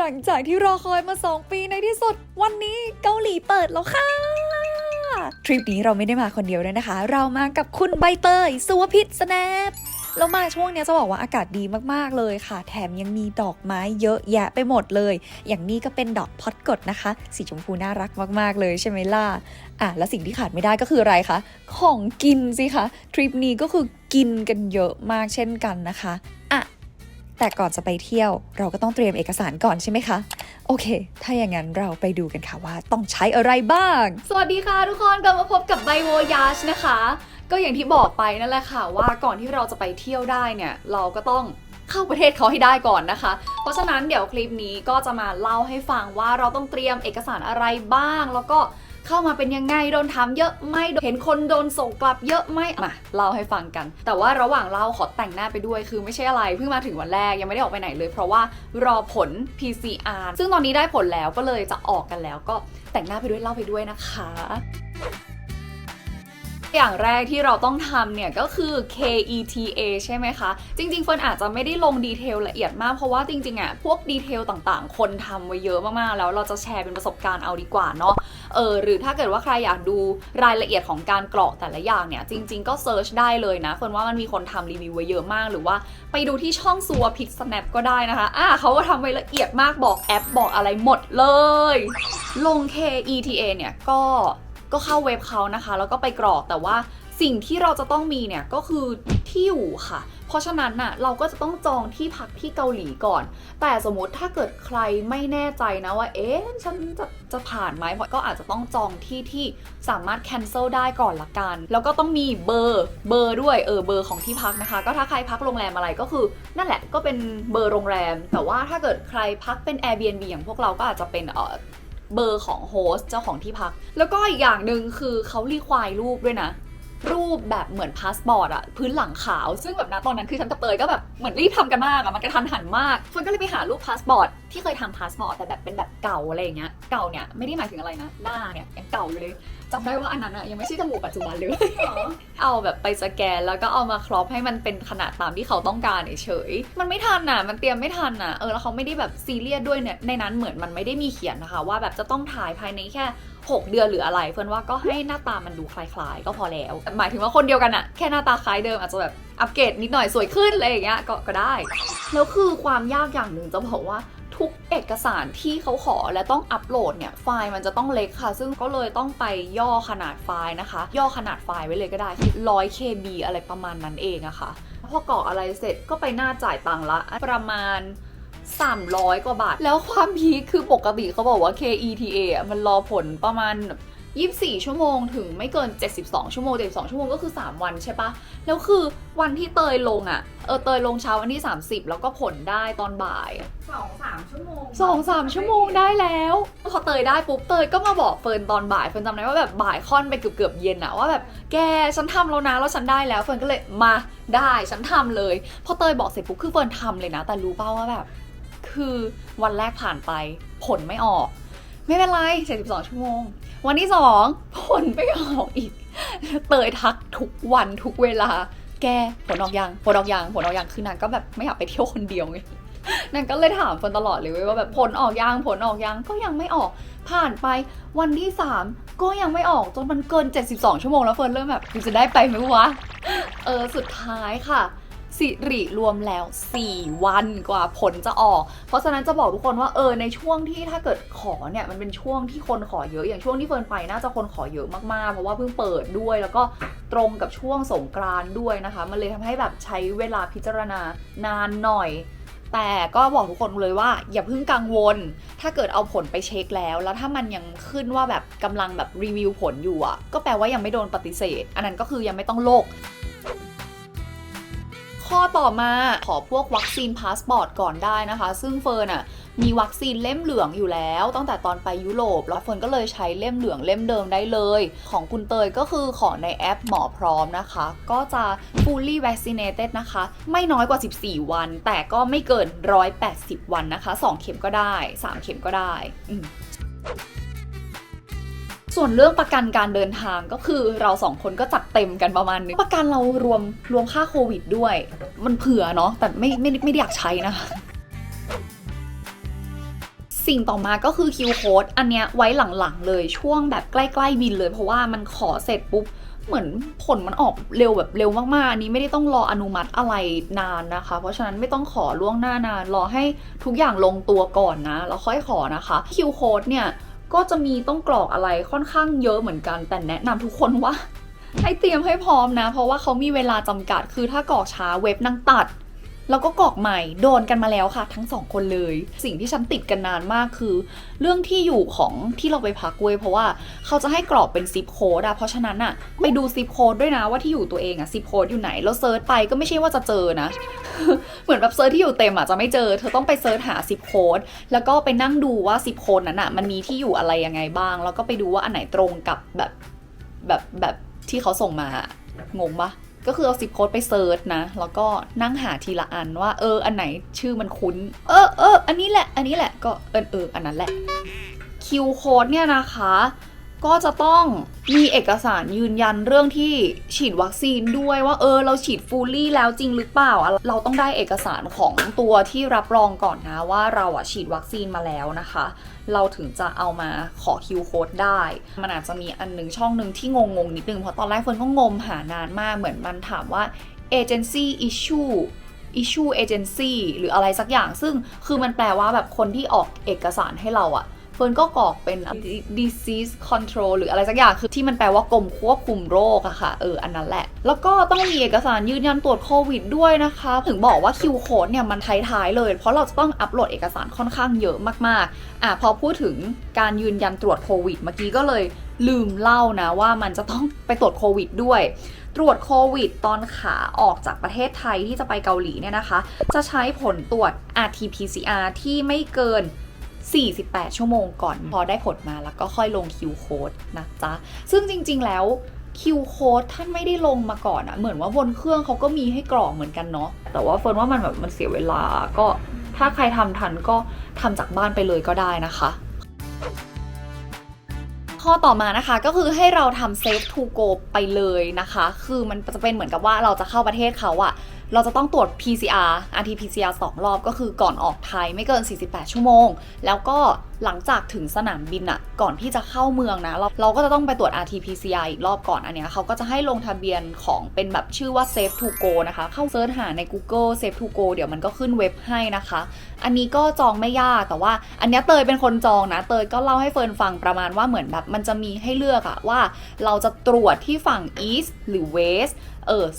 ลังจากที่รอคอยมา2 ปีในที่สุดวันนี้เกาหลีเปิดแล้วค่ะทริปนี้เราไม่ได้มาคนเดียวด้วยนะคะเรามากับคุณใบเตยสุวพิษสแนปแล้วมาช่วงนี้จะบอกว่าอากาศดีมากๆเลยค่ะแถมยังมีดอกไม้เยอะแยะไปหมดเลยอย่างนี้ก็เป็นดอกพอดกดนะคะสีชมพูน่ารักมากๆเลยใช่ไหมล่ะแล้วสิ่งที่ขาดไม่ได้ก็คืออะไรคะของกินสิคะทริปนี้ก็คือกินกันเยอะมากเช่นกันนะคะแต่ก่อนจะไปเที่ยวเราก็ต้องเตรียมเอกสารก่อนใช่ไหมคะโอเคถ้าอย่างนั้นเราไปดูกันค่ะว่าต้องใช้อะไรบ้างสวัสดีค่ะทุกคนกลับมาพบกับไบโวยาชนะคะก็อย่างที่บอกไปนั่นแหละค่ะว่าก่อนที่เราจะไปเที่ยวได้เนี่ยเราก็ต้องเข้าประเทศเขาให้ได้ก่อนนะคะเพราะฉะนั้นเดี๋ยวคลิปนี้ก็จะมาเล่าให้ฟังว่าเราต้องเตรียมเอกสารอะไรบ้างแล้วก็เข้ามาเป็นยังไงโดนถามเยอะไหมเห็นคนโดนส่งกลับเยอะไหมมาเล่าให้ฟังกันแต่ว่าระหว่างเล่าขอแต่งหน้าไปด้วยคือไม่ใช่อะไรเพิ่งมาถึงวันแรกยังไม่ได้ออกไปไหนเลยเพราะว่ารอผล PCR ซึ่งตอนนี้ได้ผลแล้วก็เลยจะออกกันแล้วก็แต่งหน้าไปด้วยเล่าไปด้วยนะคะอย่างแรกที่เราต้องทำเนี่ยก็คือ KETA ใช่ไหมคะจริงๆเฟิร์นอาจจะไม่ได้ลงดีเทลละเอียดมากเพราะว่าจริงๆพวกดีเทลต่างๆคนทำไว้เยอะมากๆแล้วเราจะแชร์เป็นประสบการณ์เอาดีกว่าเนาะหรือถ้าเกิดว่าใครอยากดูรายละเอียดของการกรอกแต่ละอย่างเนี่ยจริงๆก็เซิร์ชได้เลยนะเฟิร์นว่ามันมีคนทำรีวิวไว้เยอะมากหรือว่าไปดูที่ช่องซัวพิกสแนปก็ได้นะคะเขาก็ทำไว้ละเอียดมากบอกแอปบอกอะไรหมดเลยลง KETA เนี่ยก็เข้าเว็บเขานะคะแล้วก็ไปกรอกแต่ว่าสิ่งที่เราจะต้องมีเนี่ยก็คือที่อยู่ค่ะเพราะฉะนั้นน่ะเราก็จะต้องจองที่พักที่เกาหลีก่อนแต่สมมติถ้าเกิดใครไม่แน่ใจนะว่าฉันจะผ่านไหมก็อาจจะต้องจองที่สามารถ cancel ได้ก่อนละกันแล้วก็ต้องมีเบอร์ด้วยเบอร์ของที่พักนะคะก็ถ้าใครพักโรงแรมอะไรก็คือนั่นแหละก็เป็นเบอร์โรงแรมแต่ว่าถ้าเกิดใครพักเป็น Airbnb อย่างพวกเราก็อาจจะเป็นเบอร์ของโฮสต์เจ้าของที่พักแล้วก็อีกอย่างหนึ่งคือเขารีควายรูปด้วยนะรูปแบบเหมือนพาสปอร์ตอะพื้นหลังขาวซึ่งแบบนะตอนนั้นคือฉันกับเตยก็แบบเหมือนรีบทำกันมากอะมันกระทันหันมากคนก็เลยไปหารูปพาสปอร์ตที่เคยทำพาสปอร์ตแต่แบบเป็นแบบเก่าอะไรอย่างเงี้ยเก่าเนี่ยไม่ได้หมายถึงอะไรนะหน้าเนี่ยยังเก่าอยู่เลยจำได้ว่าอันนั้นอะยังไม่ใช่จมูกปัจจุบันเลยเอาแบบไปสแกนแล้วก็เอามาครอปให้มันเป็นขนาดตามที่เขาต้องการเฉยมันไม่ทันอะมันเตรียมไม่ทันอะแล้วเขาไม่ได้แบบซีเรียสด้วยเนี่ยในนั้นเหมือนมันไม่ได้มีเขียนนะคะว่าแบบจะต้องถ่ายภายในแค่6 เดือนหรืออะไรเฟิร์นว่าก็ให้หน้าตามันดูคล้ายๆก็พอแล้วหมายถึงว่าคนเดียวกันอะแค่หน้าตาคล้ายเดิมอาจจะแบบอัปเกรดนิดหน่อยสวยขึ้นอะไรอย่างเงี้ยก็ได้แล้วคือความยากอย่างหนึ่งจะบอกว่าทุกเอกสารที่เขาขอและต้องอัปโหลดเนี่ยไฟล์มันจะต้องเล็กค่ะซึ่งก็เลยต้องไปย่อขนาดไฟล์นะคะย่อขนาดไฟล์ไว้เลยก็ได้ที่100 KB อะไรประมาณนั้นเองอะค่ะพอกรอกอะไรเสร็จก็ไปหน้าจ่ายตังค์ละประมาณ300 กว่าบาทแล้วความพีคคือปกติเขาบอกว่า KETA มันรอผลประมาณ24 ชั่วโมงถึงไม่เกิน72 ชั่วโมง72 ชั่วโมงก็คือ3 วันใช่ปะแล้วคือวันที่เตยลงเตยลงเช้าวันที่30แล้วก็ผลได้ตอนบ่าย2-3 ชั่วโมง2-3 ชั่วโมงได้แล้วพอเตยได้ปุ๊บเตยก็มาบอกเฟิร์นตอนบ่ายเฟิร์นจำได้ว่าแบบบ่ายค่อนไปเกือบเย็นอะว่าแบบแกฉันทำแล้วนะแล้วฉันได้แล้วเฟิร์นก็เลยมาได้ฉันทำเลยพอเตยบอกเสร็จปุ๊บคือเฟิร์นทำเลยนะแต่รู้เปล่าว่าแบบคือวันแรกผ่านไปผลไม่ออกไม่เป็นไร72 ชั่วโมงวันที่2ผลไม่ออกอีกเตยทักทุกวันทุกเวลาแกผลออกยังคือนางก็แบบไม่อยากไปเที่ยวคนเดียวไงนางก็เลยถามเฟิร์นตลอดเลยว่าแบบผลออกยังก็ยังไม่ออกผ่านไปวันที่3ก็ยังไม่ออกจนมันเกิน72 ชั่วโมงแล้วเฟิร์นเริ่มแบบจะได้ไปไหมวะสุดท้ายค่ะสิริรวมแล้ว4 วันกว่าผลจะออกเพราะฉะนั้นจะบอกทุกคนว่าในช่วงที่ถ้าเกิดขอเนี่ยมันเป็นช่วงที่คนขอเยอะอย่างช่วงที่เฟิร์นไปน่าจะคนขอเยอะมากๆเพราะว่าเพิ่งเปิดด้วยแล้วก็ตรงกับช่วงสงกรานต์ด้วยนะคะมันเลยทำให้แบบใช้เวลาพิจารณานานหน่อยแต่ก็บอกทุกคนเลยว่าอย่าเพิ่งกังวลถ้าเกิดเอาผลไปเช็คแล้วถ้ามันยังขึ้นว่าแบบกำลังแบบรีวิวผลอยู่ก็แปลว่ายังไม่โดนปฏิเสธอันนั้นก็คือยังไม่ต้องโลกข้อต่อมาขอพวกวัคซีนพาสปอร์ตก่อนได้นะคะซึ่งเฟิร์นมีวัคซีนเล่มเหลืองอยู่แล้วตั้งแต่ตอนไปยุโรปแล้วเฟิร์นก็เลยใช้เล่มเหลืองเล่มเดิมได้เลยของคุณเตยก็คือขอในแอปหมอพร้อมนะคะก็จะ fully vaccinated นะคะไม่น้อยกว่า14 วันแต่ก็ไม่เกิน180 วันนะคะ2 เข็มก็ได้3 เข็มก็ได้ส่วนเรื่องประกันการเดินทางก็คือเรา2 คนก็จัดเต็มกันประมาณนึงประกันเรารวมค่าโควิดด้วยมันเผื่อเนาะแต่ไม่ได้อยากใช้นะคะ สิ่งต่อมาก็คือคิวโค้ดอันเนี้ยไว้หลังๆเลยช่วงแบบใกล้ๆบินเลยเพราะว่ามันขอเสร็จปุ๊บเหมือนผลมันออกเร็วแบบเร็วมากๆอันนี้ไม่ได้ต้องรออนุมัติอะไรนานนะคะเพราะฉะนั้นไม่ต้องขอล่วงหน้านานรอให้ทุกอย่างลงตัวก่อนนะแล้วค่อยขอนะคะคิวโค้ดเนี่ยก็จะมีต้องกรอกอะไรค่อนข้างเยอะเหมือนกันแต่แนะนำทุกคนว่าให้เตรียมให้พร้อมนะเพราะว่าเขามีเวลาจำกัดคือถ้ากรอกช้าเว็บนางตัดแล้วก็กรอกใหม่โดนกันมาแล้วค่ะทั้ง2คนเลยสิ่งที่ฉันติดกันนานมากคือเรื่องที่อยู่ของที่เราไปพักเว้ยเพราะว่าเขาจะให้กรอกเป็นซิปโค้ดอะเพราะฉะนั้นอะไปดูซิปโค้ดด้วยนะว่าที่อยู่ตัวเองอะซิปโค้ดอยู่ไหนแล้วเซิร์ชไปก็ไม่ใช่ว่าจะเจอนะ เหมือนแบบเซิร์ชที่อยู่เต็มอะจะไม่เจอเธอต้องไปเซิร์ชหาซิปโค้ดแล้วก็ไปนั่งดูว่าซิปโค้ดนั้นอะมันมีที่อยู่อะไรยังไงบ้างแล้วก็ไปดูว่าอันไหนตรงกับแบบที่เขาส่งมางงปะก็คือเอาซิปโค้ดไปเซิร์ชนะแล้วก็นั่งหาทีละอันว่าอันไหนชื่อมันคุ้นอันนี้แหละก็อันนั้นแหละคิวโค้ดเนี่ยนะคะก็จะต้องมีเอกสารยืนยันเรื่องที่ฉีดวัคซีนด้วยว่าเราฉีดฟูลลี่แล้วจริงหรือเปล่าเราต้องได้เอกสารของตัวที่รับรองก่อนนะว่าเราฉีดวัคซีนมาแล้วนะคะเราถึงจะเอามาขอคิวโค้ดได้มันอาจจะมีอันนึงช่องนึงที่งงนิดนึงเพราะตอนแรกเฟิร์นก็งมหานานมากเหมือนมันถามว่า agency issue agency หรืออะไรสักอย่างซึ่งคือมันแปลว่าแบบคนที่ออกเอกสารให้เราเฟิร์นก็กรอกเป็น disease control หรืออะไรสักอย่างคือที่มันแปลว่ากรมควบคุมโรคอะค่ะอันนั้นแหละแล้วก็ต้องมีเอกสารยืนยันตรวจโควิดด้วยนะคะถึงบอกว่าคิวโค้ดเนี่ยมันท้ายๆเลยเพราะเราจะต้องอัปโหลดเอกสารค่อนข้างเยอะมากๆพอพูดถึงการยืนยันตรวจโควิดเมื่อกี้ก็เลยลืมเล่านะว่ามันจะต้องไปตรวจโควิดด้วยตรวจโควิดตอนขาออกจากประเทศไทยที่จะไปเกาหลีเนี่ยนะคะจะใช้ผลตรวจ RT-PCR ที่ไม่เกิน48 ชั่วโมงก่อนพอได้ผลมาแล้วก็ค่อยลงคิวโค้ดนะจ๊ะซึ่งจริงๆแล้วคิวโค้ดท่านไม่ได้ลงมาก่อนเหมือนว่าบนเครื่องเขาก็มีให้กรอกเหมือนกันเนาะแต่ว่าเฟิร์นว่ามันเสียเวลาก็ถ้าใครทำทันก็ทำจากบ้านไปเลยก็ได้นะคะข้อต่อมานะคะก็คือให้เราทำ Safe to Go ไปเลยนะคะคือมันจะเป็นเหมือนกับว่าเราจะเข้าประเทศเขาเราจะต้องตรวจ PCR RT-PCR 2 รอบก็คือก่อนออกไทยไม่เกิน48 ชั่วโมงแล้วก็หลังจากถึงสนามบินก่อนที่จะเข้าเมืองนะเราก็จะต้องไปตรวจ RT-PCR อีกรอบก่อนอันเนี้ยเขาก็จะให้ลงทะเบียนของเป็นแบบชื่อว่า Safe to Go นะคะเข้าเซิร์ชหาใน Google Safe to Go เดี๋ยวมันก็ขึ้นเว็บให้นะคะอันนี้ก็จองไม่ยากแต่ว่าอันเนี้ยเตยเป็นคนจองนะเตยก็เล่าให้เฟิร์นฟังประมาณว่าเหมือนแบบมันจะมีให้เลือกว่าเราจะตรวจที่ฝั่ง East หรือ West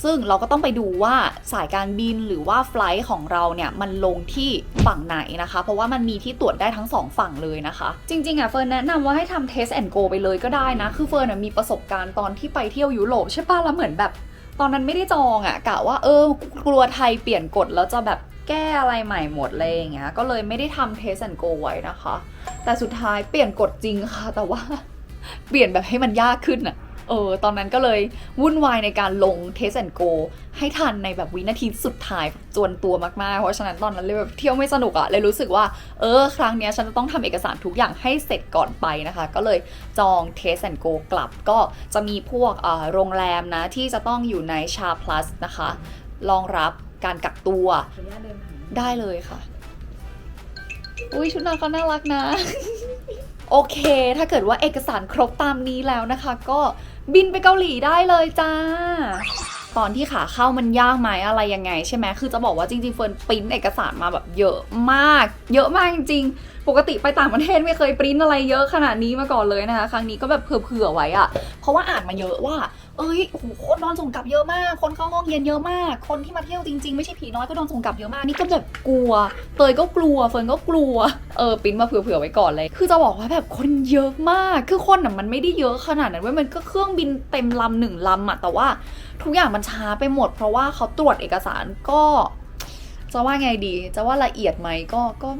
ซึ่งเราก็ต้องไปดูว่าสายการบินหรือว่าไฟลท์ของเราเนี่ยมันลงที่ฝั่งไหนนะคะเพราะว่ามันมีที่ตรวจได้ทั้ง2ฝั่งเลยนะคะจริงๆเฟิร์นแนะนำว่าให้ทำ Test and Go ไปเลยก็ได้นะคือเฟิร์นมีประสบการณ์ตอนที่ไปเที่ยวยุโรปใช่ป่ะแล้วเหมือนแบบตอนนั้นไม่ได้จองกะว่ากลัวไทยเปลี่ยนกฎแล้วจะแบบแก้อะไรใหม่หมดเลยอย่างเงี้ยก็เลยไม่ได้ทำ Test and Go ไว้นะคะแต่สุดท้ายเปลี่ยนกฎจริงค่ะแต่ว่า เปลี่ยนแบบให้มันยากขึ้นตอนนั้นก็เลยวุ่นวายในการลง Test and Go ให้ทันในแบบวินาทีสุดท้ายจวนตัวมากๆเพราะฉะนั้นตอนนั้นเลยแบบเที่ยวไม่สนุกเลยรู้สึกว่าครั้งนี้ฉันจะต้องทำเอกสารทุกอย่างให้เสร็จก่อนไปนะคะก็เลยจอง Test and Go กลับก็จะมีพวกโรงแรมนะที่จะต้องอยู่ในชา plus นะคะรองรับการกักตัวได้เลยค่ะอุ้ยชุดนอนเขาน่ารักนะ โอเคถ้าเกิดว่าเอกสารครบตามนี้แล้วนะคะก็บินไปเกาหลีได้เลยจ้าตอนที่ขาเข้ามันยากไหมอะไรยังไงใช่ไหมคือจะบอกว่าจริงๆเฟิร์นปริ้นเอกสารมาแบบเยอะมากจริงๆปกติไปต่างประเทศไม่เคยปริ้นอะไรเยอะขนาดนี้มาก่อนเลยนะคะครั้งนี้ก็แบบเผื่อไว้เพราะว่าอ่านมาเยอะว่าโอ้โหคนโดนส่งกลับเยอะมากคนเข้าห้องเย็นเยอะมากคนที่มาเที่ยวจริงๆไม่ใช่ผีน้อยก็โดนส่งกลับเยอะมากนี่ก็แบบกลัวเตยก็กลัวเฟิร์นก็กลัวปริ้นมาเผื่อไว้ก่อนเลยคือจะบอกว่าแบบคนเยอะมากคือคนมันไม่ได้เยอะขนาดนั้นเว้ยมันก็เครื่องบินเต็มลำ1 ลำแต่ว่าทุกอย่างมันช้าไปหมดเพราะว่าเขาตรวจเอกสารก็จะว่าไงดีจะว่าละเอียดไหมก็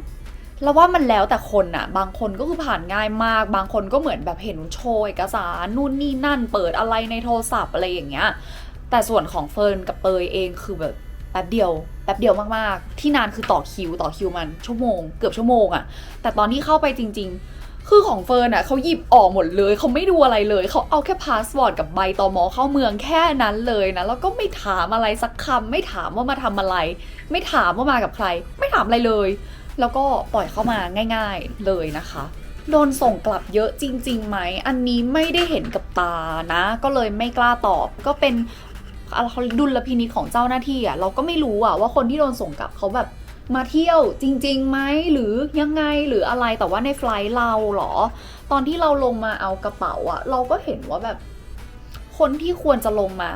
แล้วว่ามันแล้วแต่คนบางคนก็คือผ่านง่ายมากบางคนก็เหมือนแบบเห็นโชว์เอกสารนู่นนี่นั่นเปิดอะไรในโทรศัพท์อะไรอย่างเงี้ยแต่ส่วนของเฟิร์นกับเตยเองคือแบบแป๊บเดียวมากๆที่นานคือต่อคิวมันชั่วโมงเกือบชั่วโมงแต่ตอนที่เข้าไปจริงๆคือของเฟิร์นเขาหยิบออกหมดเลยเขาไม่ดูอะไรเลยเขาเอาแค่พาสปอร์ตกับใบตม.เข้าเมืองแค่นั้นเลยนะแล้วก็ไม่ถามอะไรสักคำไม่ถามว่ามาทำอะไรไม่ถามว่ามากับใครไม่ถามอะไรเลย แล้วก็ปล่อยเข้ามาง่ายๆเลยนะคะโดนส่งกลับเยอะจริงๆไหมอันนี้ไม่ได้เห็นกับตานะก็เลยไม่กล้าตอบก็เป็นดุลพินิจของเจ้าหน้าที่อ่ะเราก็ไม่รู้อ่ะว่าคนที่โดนส่งกลับเขาแบบมาเที่ยวจริงๆไหมหรือยังไงหรืออะไรแต่ว่าในไฟล์เราเหรอตอนที่เราลงมาเอากระเป๋าอ่ะเราก็เห็นว่าแบบคนที่ควรจะลงมา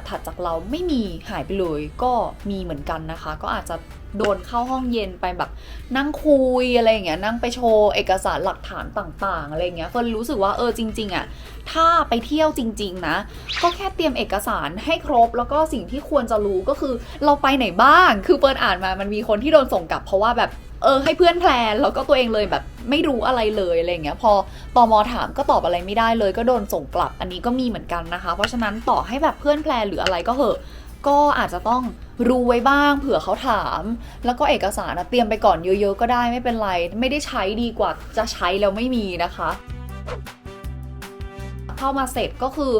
ถัดจากเราไม่มีหายไปเลยก็มีเหมือนกันนะคะก็อาจจะโดนเข้าห้องเย็นไปแบบนั่งคุยอะไรอย่างเงี้ยนั่งไปโชว์เอกสารหลักฐานต่างๆอะไรอย่างเงี้ยเฟิร์นรู้สึกว่าจริงๆอ่ะถ้าไปเที่ยวจริงๆนะก็แค่เตรียมเอกสารให้ครบแล้วก็สิ่งที่ควรจะรู้ก็คือเราไปไหนบ้างคือเฟิร์นอ่านมามันมีคนที่โดนส่งกลับเพราะว่าแบบให้เพื่อนแพลนแล้วก็ตัวเองเลยแบบไม่รู้อะไรเลยอะไรเงี้ยพอตม.ถามก็ตอบอะไรไม่ได้เลยก็โดนส่งกลับอันนี้ก็มีเหมือนกันนะคะเพราะฉะนั้นต่อให้แบบเพื่อนแพลนหรืออะไรก็เหอะก็อาจจะต้องรู้ไว้บ้างเผื่อเขาถามแล้วก็เอกสารเตรียมไปก่อนเยอะๆก็ได้ไม่เป็นไรไม่ได้ใช้ดีกว่าจะใช้แล้วไม่มีนะคะเข้ามาเสร็จก็คือ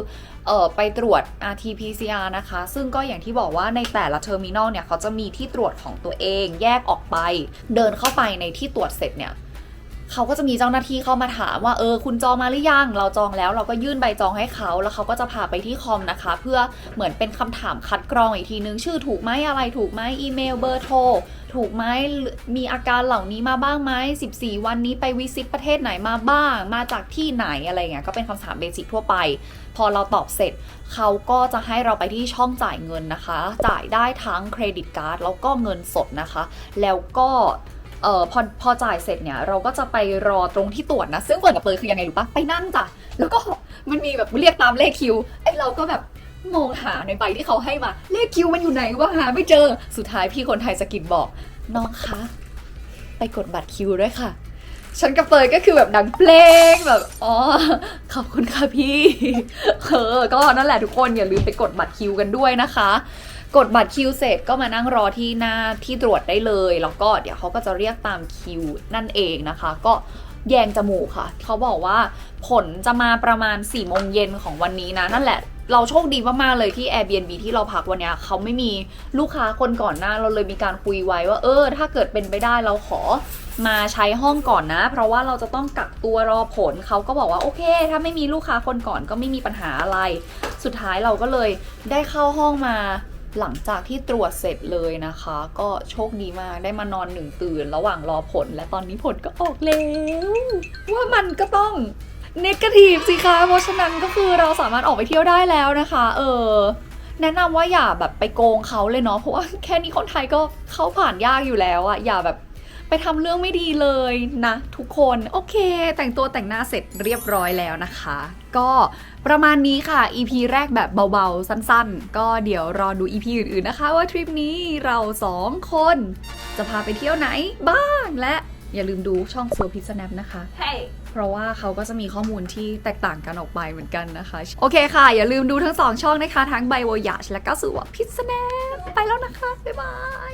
ไปตรวจ RT-PCR นะคะซึ่งก็อย่างที่บอกว่าในแต่ละเทอร์มินอลเนี่ยเขาจะมีที่ตรวจของตัวเองแยกออกไปเดินเข้าไปในที่ตรวจเสร็จเนี่ยเขาก็จะมีเจ้าหน้าที่เข้ามาถามว่าคุณจองมาหรือยังเราจองแล้วเราก็ยื่นใบจองให้เขาแล้วเขาก็จะพาไปที่คอมนะคะเพื่อเหมือนเป็นคำถามคัดกรองอีกทีนึงชื่อถูกไหมอะไรถูกไหมอีเมลเบอร์โทรถูกไหมมีอาการเหล่านี้มาบ้างไหม14วันนี้ไปวิซิตประเทศไหนมาบ้างมาจากที่ไหนอะไรเงี้ยก็เป็นคำถามเบสิกทั่วไปพอเราตอบเสร็จเขาก็จะให้เราไปที่ช่องจ่ายเงินนะคะจ่ายได้ทั้งเครดิตการ์ดแล้วก็เงินสดนะคะแล้วก็พอจ่ายเสร็จเนี่ยเราก็จะไปรอตรงที่ตรวจนะซึ่งเฟิร์นกับเตยคือยังไงรู้ปะไปนั่งจ้ะแล้วก็มันมีแบบเรียกตามเลขคิวเราก็แบบมองหาในใบที่เขาให้มาเลขคิวมันอยู่ไหนวะหาไม่เจอสุดท้ายพี่คนไทยสะกิดบอกน้องคะไปกดบัตรคิวด้วยค่ะฉันกับเตยก็คือแบบดังเพลงแบบขอบคุณค่ะพี่ก็นั่นแหละทุกคนอย่าลืมไปกดบัตรคิวกันด้วยนะคะกดบัตรคิวเสร็จก็มานั่งรอที่หน้าที่ตรวจได้เลยแล้วก็เดี๋ยวเขาก็จะเรียกตามคิวนั่นเองนะคะก็แยงจมูกค่ะเขาบอกว่าผลจะมาประมาณ4 โมงเย็นของวันนี้นะนั่นแหละเราโชคดีมากๆเลยที่ Airbnb ที่เราพักวันนี้เขาไม่มีลูกค้าคนก่อนหน้าเราเลยมีการคุยไว้ว่าถ้าเกิดเป็นไปได้เราขอมาใช้ห้องก่อนนะเพราะว่าเราจะต้องกักตัวรอผลเขาก็บอกว่าโอเคถ้าไม่มีลูกค้าคนก่อนก็ไม่มีปัญหาอะไรสุดท้ายเราก็เลยได้เข้าห้องมาหลังจากที่ตรวจเสร็จเลยนะคะก็โชคดีมากได้มานอน1 ตื่นระหว่างรอผลและตอนนี้ผลก็ออกแล้วว่ามันก็ต้องเนกาทีฟสิคะเพราะฉะนั้นก็คือเราสามารถออกไปเที่ยวได้แล้วนะคะแนะนำว่าอย่าแบบไปโกงเขาเลยเนาะเพราะว่าแค่นี้คนไทยก็เข้าผ่านยากอยู่แล้วอะอย่าแบบไปทำเรื่องไม่ดีเลยนะทุกคนโอเคแต่งตัวแต่งหน้าเสร็จเรียบร้อยแล้วนะคะก็ประมาณนี้ค่ะ EP แรกแบบเบาๆสั้นๆก็เดี๋ยวรอดู EP อื่นๆนะคะว่าทริปนี้เรา2 คนจะพาไปเที่ยวไหนบ้างและอย่าลืมดูช่อง Slow Pit Snap นะคะ Hey เพราะว่าเขาก็จะมีข้อมูลที่แตกต่างกันออกไปเหมือนกันนะคะโอเคค่ะอย่าลืมดูทั้ง2 ช่องนะคะทั้ง By Voyage และก็Slow Pit Snap ไปแล้วนะคะบ๊ายบาย